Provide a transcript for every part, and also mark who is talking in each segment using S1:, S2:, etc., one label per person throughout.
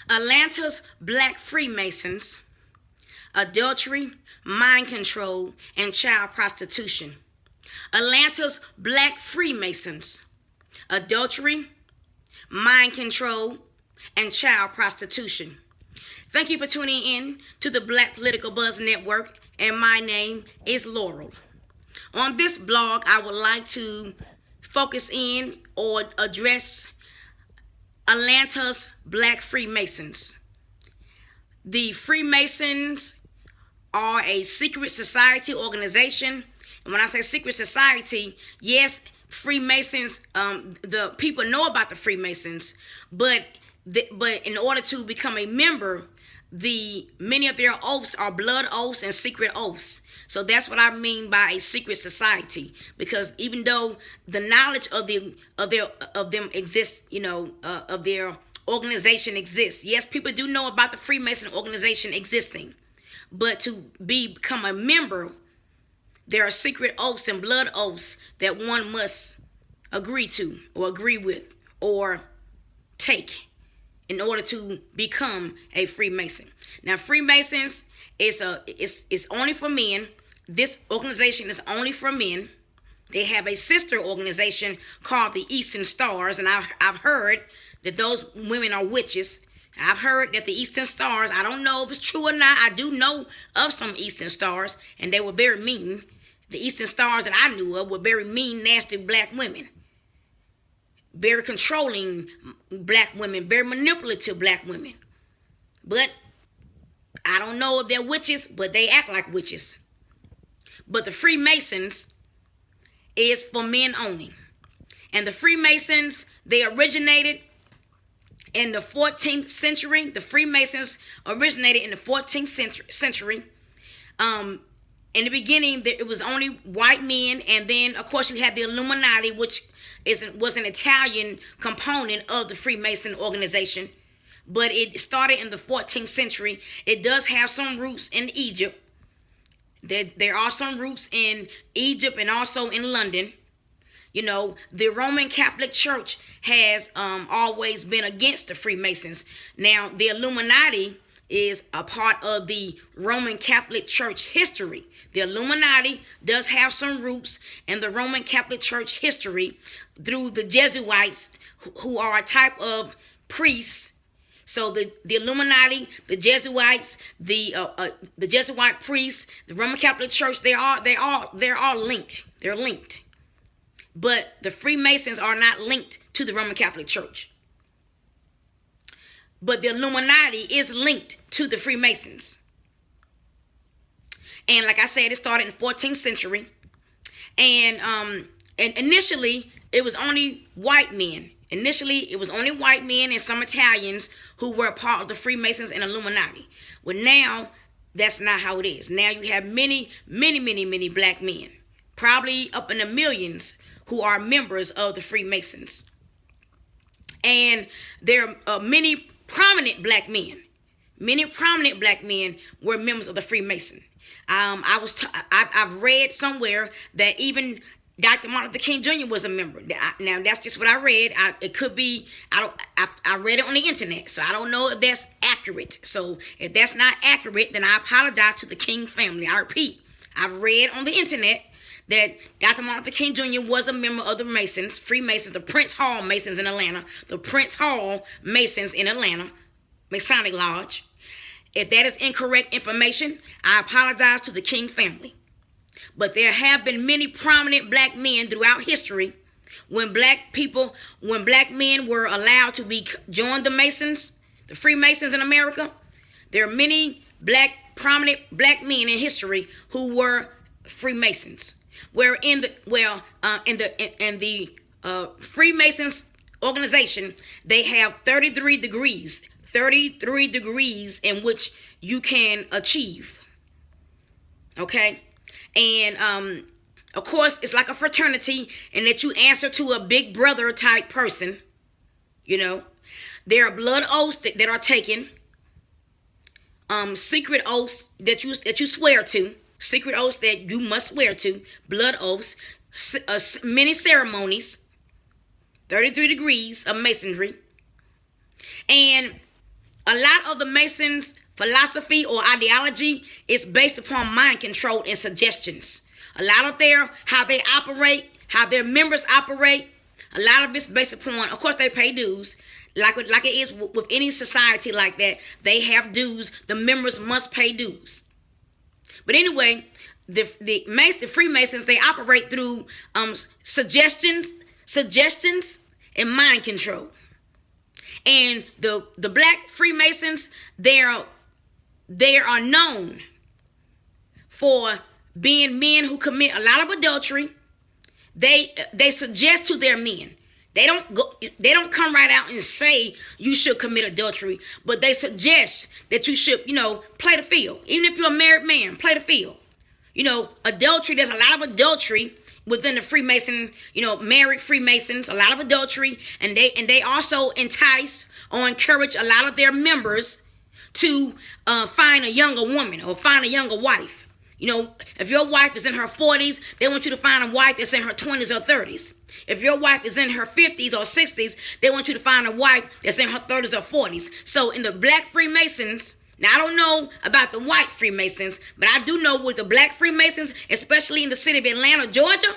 S1: Atlanta's Black Freemasons, adultery, mind control, and child prostitution. Atlanta's Black Freemasons, adultery, mind control, and child prostitution. Thank you for tuning in to the Black Political Buzz Network, and my name is Laurel. On this blog, I would like to focus in or address Atlanta's Black Freemasons. The Freemasons are a secret society organization. And when I say secret society, yes, Freemasons, the people know about the Freemasons, but in order to become a member, many of their oaths are blood oaths and secret oaths. So that's what I mean by a secret society. Because even though the knowledge of them exists, of their organization exists. Yes, people do know about the Freemason organization existing, but to become a member, there are secret oaths and blood oaths that one must agree to or agree with or take in order to become a Freemason. Now, Freemasons is only for men. This organization is only for men. They have a sister organization called the Eastern Stars, and I've heard that those women are witches. I've heard that the Eastern Stars, I don't know if it's true or not. I do know of some Eastern Stars, and they were very mean. The Eastern Stars that I knew of were very mean, nasty black women. Very controlling black women, very manipulative black women. But I don't know if they're witches, but they act like witches. But the Freemasons is for men only. And the Freemasons, they originated in the 14th century. The Freemasons originated in the 14th century. In the beginning, it was only white men. And then, of course, you had the Illuminati, which was an Italian component of the Freemason organization. But it started in the 14th century. It does have some roots in Egypt. There are some roots in Egypt and also in London. The Roman Catholic Church has always been against the Freemasons. Now, the Illuminati is a part of the Roman Catholic Church history. The Illuminati does have some roots in the Roman Catholic Church history through the Jesuits, who are a type of priests. So the Illuminati, the Jesuits, the Jesuit priests, the Roman Catholic Church, they're all linked. They're linked. But the Freemasons are not linked to the Roman Catholic Church. But the Illuminati is linked to the Freemasons. And like I said, it started in the 14th century. And initially, it was only white men. Initially, it was only white men and some Italians who were a part of the Freemasons and Illuminati. Well, now, that's not how it is. Now you have many, many, many, many black men, probably up in the millions, who are members of the Freemasons. And there are many prominent black men. Many prominent black men were members of the Freemason. I've read somewhere that even Dr. Martin Luther King Jr. was a member. Now that's just what I read. It could be. I read it on the internet, so I don't know if that's accurate. So if that's not accurate, then I apologize to the King family. I repeat, I've read on the internet that Dr. Martin Luther King Jr. was a member of the Masons, Freemasons, the Prince Hall Masons in Atlanta, the Prince Hall Masons in Atlanta, Masonic Lodge. If that is incorrect information, I apologize to the King family. But there have been many prominent black men throughout history when black men were allowed to join the Masons, the Freemasons in America. There are many prominent black men in history who were Freemasons. Where in the Freemasons organization, they have 33 degrees in which you can achieve. Okay? And of course, it's like a fraternity in that you answer to a big brother type person. There are blood oaths that are taken. Secret oaths that you swear to. Secret oaths that you must swear to. Blood oaths. Many ceremonies. 33 degrees of masonry. And A lot of the Masons' philosophy or ideology is based upon mind control and suggestions. A lot of how they operate, how their members operate, a lot of it's based upon, of course, they pay dues. Like it is with any society like that, they have dues. The members must pay dues. But anyway, the Freemasons, they operate through suggestions, and mind control. And the Black Freemasons, they are known for being men who commit a lot of adultery. They suggest to their men. They don't come right out and say you should commit adultery, but they suggest that you should, play the field. Even if you're a married man, play the field. Adultery, there's a lot of adultery within the Freemason, married Freemasons, a lot of adultery, and they also entice or encourage a lot of their members to find a younger woman or find a younger wife. If your wife is in her 40s, they want you to find a wife that's in her 20s or 30s. If your wife is in her 50s or 60s, they want you to find a wife that's in her 30s or 40s. So in the Black Freemasons, now I don't know about the white Freemasons, but I do know with the Black Freemasons, especially in the city of Atlanta, Georgia,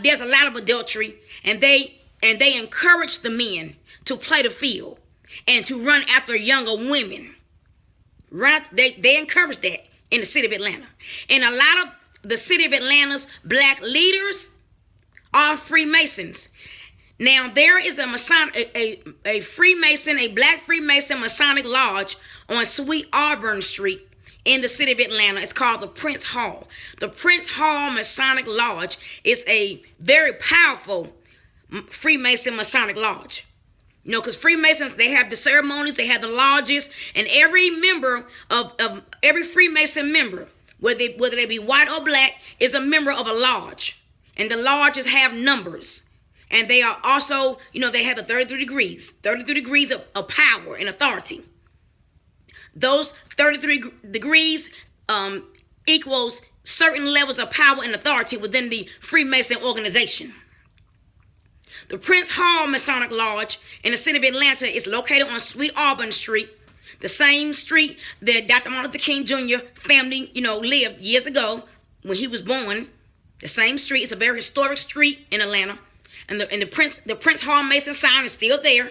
S1: there's a lot of adultery, and they encourage the men to play the field and to run after younger women. They encourage that in the city of Atlanta. And a lot of the city of Atlanta's black leaders are Freemasons. Now, there is a Freemason, a Black Freemason Masonic Lodge on Sweet Auburn Street in the city of Atlanta. It's called the Prince Hall. The Prince Hall Masonic Lodge is a very powerful Freemason Masonic Lodge. Because Freemasons, they have the ceremonies, they have the lodges, and every member of every Freemason member, whether they be white or black, is a member of a lodge. And the lodges have numbers. And they are also, they have the 33 degrees of power and authority. Those 33 degrees equals certain levels of power and authority within the Freemason organization. The Prince Hall Masonic Lodge in the city of Atlanta is located on Sweet Auburn Street, the same street that Dr. Martin Luther King Jr. family, lived years ago when he was born. The same street. It's a very historic street in Atlanta. And the Prince Hall Mason sign is still there.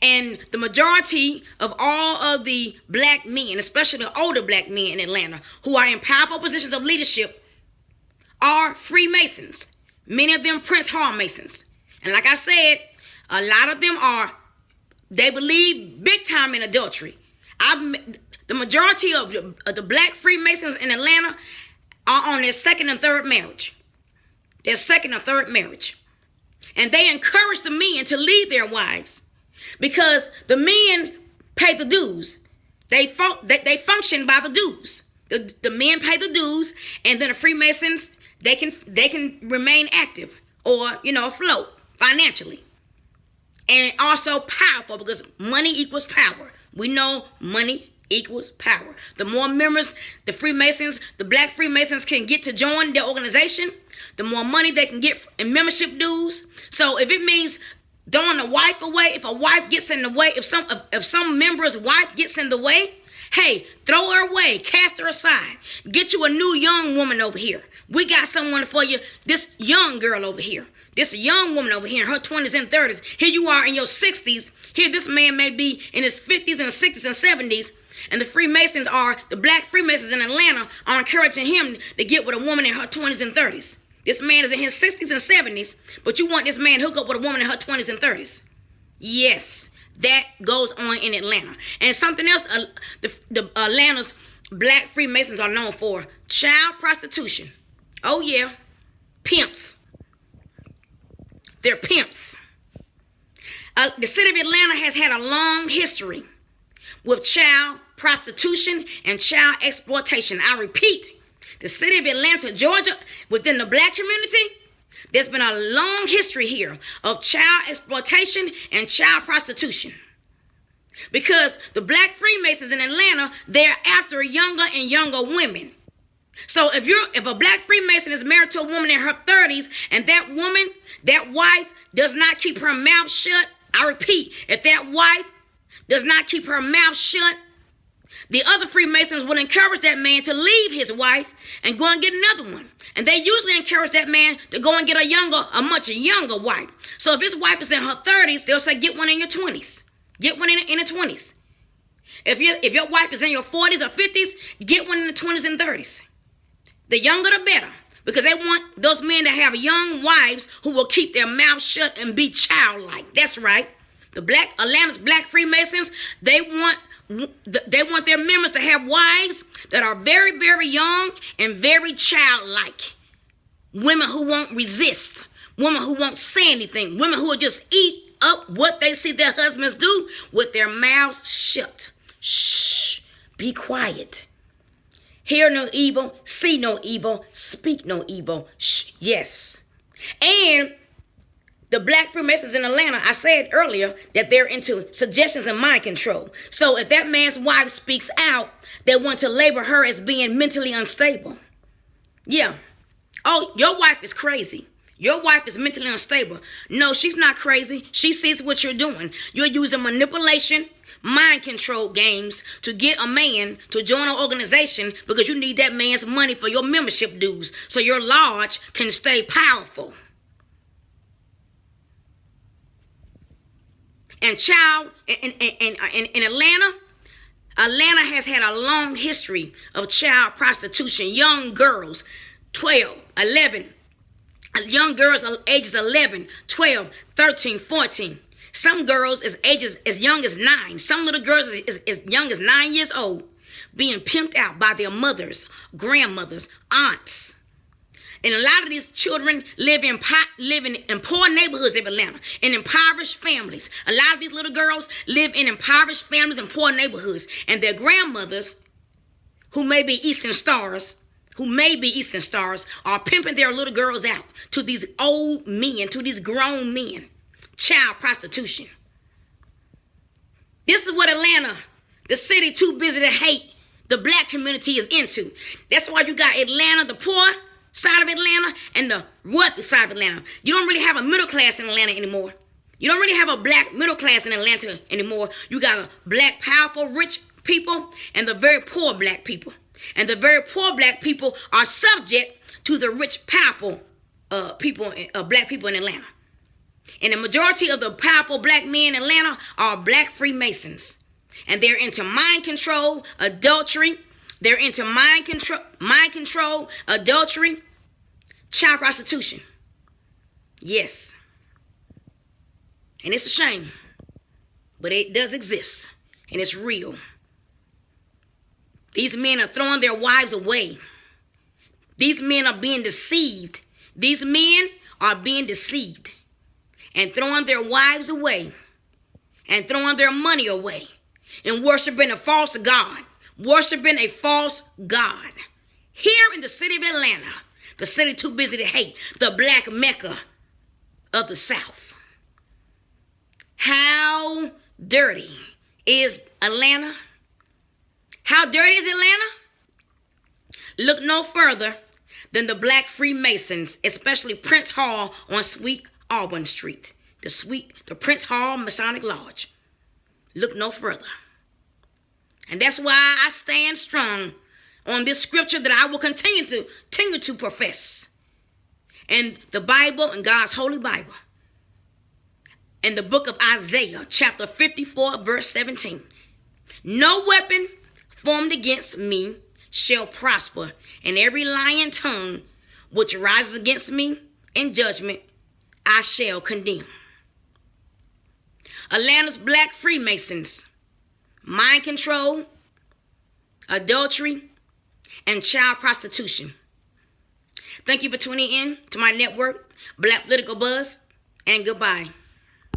S1: And the majority of all of the black men, especially the older black men in Atlanta, who are in powerful positions of leadership, are Freemasons. Many of them Prince Hall Masons. And like I said, a lot of them they believe big time in adultery. The majority of the Black Freemasons in Atlanta are on their second and third marriage. Their second or third marriage. And they encourage the men to leave their wives because the men pay the dues. They function by the dues. The men pay the dues, and then the Freemasons, they can remain active or, afloat financially. And also powerful because money equals power. We know money equals power. The more members the Freemasons, the Black Freemasons can get to join their organization, the more money they can get in membership dues. So if it means throwing a wife away, if a wife gets in the way, if some member's wife gets in the way, hey, throw her away, cast her aside. Get you a new young woman over here. We got someone for you, this young girl over here. This young woman over here in her 20s and 30s. Here you are in your 60s. Here this man may be in his 50s and 60s and 70s. And the Black Freemasons in Atlanta are encouraging him to get with a woman in her 20s and 30s. This man is in his 60s and 70s, but you want this man to hook up with a woman in her 20s and 30s. Yes, that goes on in Atlanta. And something else the Atlanta's Black Freemasons are known for: child prostitution. Oh yeah, pimps. They're pimps. The city of Atlanta has had a long history with child prostitution and child exploitation. I repeat, the city of Atlanta, Georgia, within the black community, there's been a long history here of child exploitation and child prostitution. Because the Black Freemasons in Atlanta, they're after younger and younger women. So if a Black Freemason is married to a woman in her 30s and that wife does not keep her mouth shut, I repeat, if that wife does not keep her mouth shut, the other Freemasons will encourage that man to leave his wife and go and get another one. And they usually encourage that man to go and get a much younger wife. So if his wife is in her 30s, they'll say, get one in your 20s. Get one in the 20s. If your wife is in your 40s or 50s, get one in the 20s and 30s. The younger the better. Because they want those men to have young wives who will keep their mouth shut and be childlike. That's right. Atlanta's Black Freemasons, they want their members to have wives that are very, very young and very childlike. Women who won't resist. Women who won't say anything. Women who will just eat up what they see their husbands do with their mouths shut. Shh. Be quiet. Hear no evil. See no evil. Speak no evil. Shh. Yes. And the Black Freemasons in Atlanta, I said earlier that they're into suggestions and mind control. So if that man's wife speaks out, they want to label her as being mentally unstable. Yeah. Oh, your wife is crazy. Your wife is mentally unstable. No, she's not crazy. She sees what you're doing. You're using manipulation, mind control games to get a man to join an organization because you need that man's money for your membership dues so your lodge can stay powerful. And in Atlanta has had a long history of child prostitution. Young girls, 12, 11, young girls ages 11, 12, 13, 14. Some girls as young as 9. Some little girls as young as 9 years old being pimped out by their mothers, grandmothers, aunts. And a lot of these children live in poor neighborhoods of Atlanta, in impoverished families. A lot of these little girls live in impoverished families and poor neighborhoods. And their grandmothers, who may be Eastern Stars, are pimping their little girls out to these old men, to these grown men. Child prostitution. This is what Atlanta, the city too busy to hate, the Black community is into. That's why you got Atlanta, the poor side of Atlanta, and the wealthy side of Atlanta. You don't really have a middle class in Atlanta anymore. You don't really have a Black middle class in Atlanta anymore. You got a Black powerful rich people and the very poor Black people. And the very poor Black people are subject to the rich powerful Black people in Atlanta. And the majority of the powerful Black men in Atlanta are Black Freemasons. And they're into mind control, adultery. They're into mind control, adultery, child prostitution. Yes. And it's a shame. But it does exist. And it's real. These men are throwing their wives away. These men are being deceived. These men are being deceived. And throwing their wives away. And throwing their money away. And worshiping a false god. Worshiping a false god. Here in the city of Atlanta, the city too busy to hate, the Black Mecca of the South. How dirty is Atlanta? How dirty is Atlanta? Look no further than the Black Freemasons, especially Prince Hall on Sweet Auburn Street. The Prince Hall Masonic Lodge. Look no further. And that's why I stand strong on this scripture that I will continue to profess. And the Bible, and God's holy Bible. In the book of Isaiah, chapter 54, verse 17. No weapon formed against me shall prosper, and every lying tongue which rises against me in judgment, I shall condemn. Atlanta's Black Freemasons, mind control, adultery, and child prostitution. Thank you for tuning in to my network, Black Political Buzz, and goodbye.